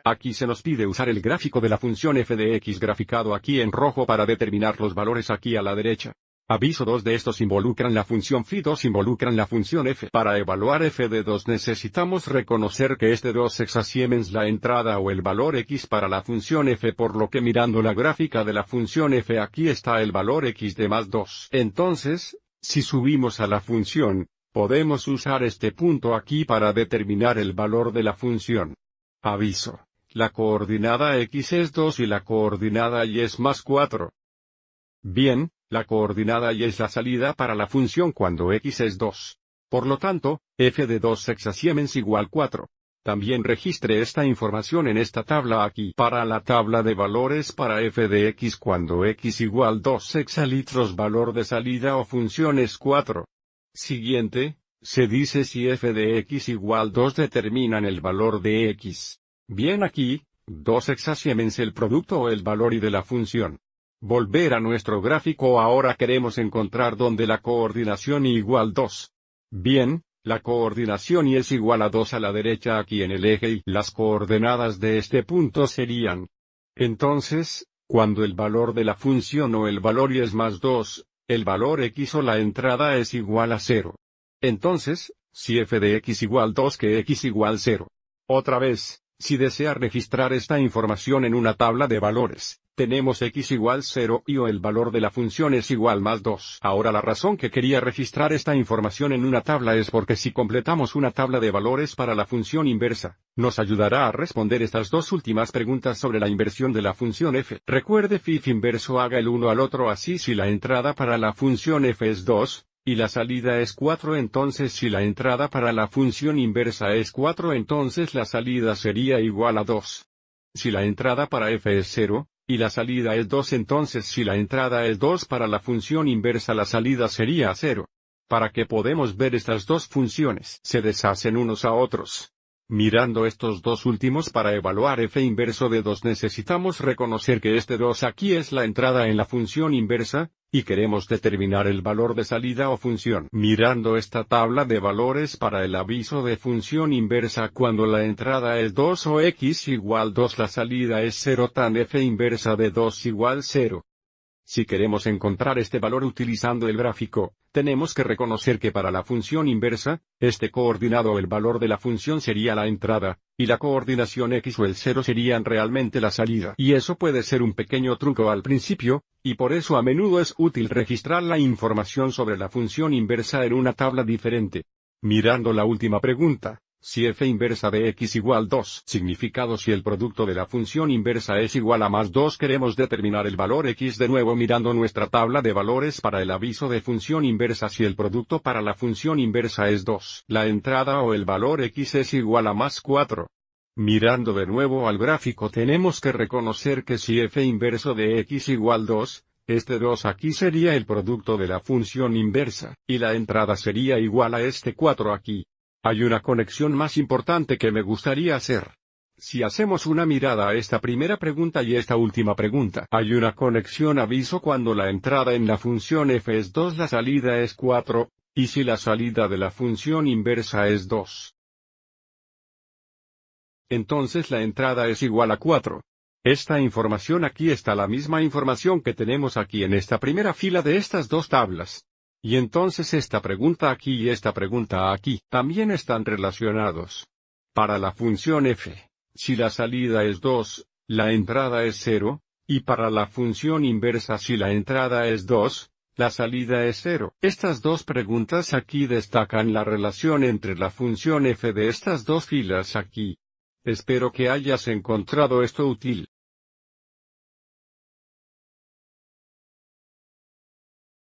Aquí se nos pide usar el gráfico de la función f de x graficado aquí en rojo para determinar los valores aquí a la derecha. Aviso: dos de estos involucran la función phi, dos involucran la función f. Para evaluar f de 2 necesitamos reconocer que este 2 Siemens la entrada o el valor x para la función f, por lo que mirando la gráfica de la función f aquí está el valor x de más 2. Entonces, si subimos a la función, podemos usar este punto aquí para determinar el valor de la función. Aviso: la coordinada x es 2 y la coordinada y es más 4. Bien, la coordinada y es la salida para la función cuando x es 2. Por lo tanto, f de 2 Siemens igual 4. También registre esta información en esta tabla aquí. Para la tabla de valores para f de x cuando x igual 2 hexalitros, valor de salida o función es 4. Siguiente, se dice si f de x igual 2 determinan el valor de x. Bien, aquí, 2 Siemens el producto o el valor y de la función. Volver a nuestro gráfico. Ahora queremos encontrar donde la coordinación y igual 2. Bien, la coordinación y es igual a 2 a la derecha aquí en el eje y las coordenadas de este punto serían. Entonces, cuando el valor de la función o el valor y es más 2, el valor x o la entrada es igual a 0. Entonces, si f de x igual 2 que x igual 0. Otra vez, si desea registrar esta información en una tabla de valores, tenemos x igual 0 y o el valor de la función es igual más 2. Ahora la razón que quería registrar esta información en una tabla es porque si completamos una tabla de valores para la función inversa, nos ayudará a responder estas dos últimas preguntas sobre la inversión de la función f. Recuerde, phi inverso haga el uno al otro así: si la entrada para la función f es 2, y la salida es 4, entonces si la entrada para la función inversa es 4, entonces la salida sería igual a 2. Si la entrada para f es 0, y la salida es 2, entonces si la entrada es 2 para la función inversa la salida sería 0. Para que podemos ver estas dos funciones se deshacen unos a otros. Mirando estos dos últimos para evaluar f inverso de 2 necesitamos reconocer que este 2 aquí es la entrada en la función inversa, y queremos determinar el valor de salida o función. Mirando esta tabla de valores para el aviso de función inversa cuando la entrada es 2 o x igual 2 la salida es 0, tan f inversa de 2 igual 0. Si queremos encontrar este valor utilizando el gráfico, tenemos que reconocer que para la función inversa, este coordinado o el valor de la función sería la entrada, y la coordinación x o el 0 serían realmente la salida. Y eso puede ser un pequeño truco al principio, y por eso a menudo es útil registrar la información sobre la función inversa en una tabla diferente. Mirando la última pregunta. Si f inversa de x igual 2, significado si el producto de la función inversa es igual a más 2, queremos determinar el valor x de nuevo mirando nuestra tabla de valores para el aviso de función inversa. Si el producto para la función inversa es 2, la entrada o el valor x es igual a más 4. Mirando de nuevo al gráfico tenemos que reconocer que si f inverso de x igual 2, este 2 aquí sería el producto de la función inversa, y la entrada sería igual a este 4 aquí. Hay una conexión más importante que me gustaría hacer. Si hacemos una mirada a esta primera pregunta y esta última pregunta, hay una conexión aviso cuando la entrada en la función f es 2 la salida es 4, y si la salida de la función inversa es 2. Entonces la entrada es igual a 4. Esta información aquí está la misma información que tenemos aquí en esta primera fila de estas dos tablas. Y entonces esta pregunta aquí y esta pregunta aquí también están relacionados. Para la función f, si la salida es 2, la entrada es 0, y para la función inversa si la entrada es 2, la salida es 0. Estas dos preguntas aquí destacan la relación entre la función f de estas dos filas aquí. Espero que hayas encontrado esto útil.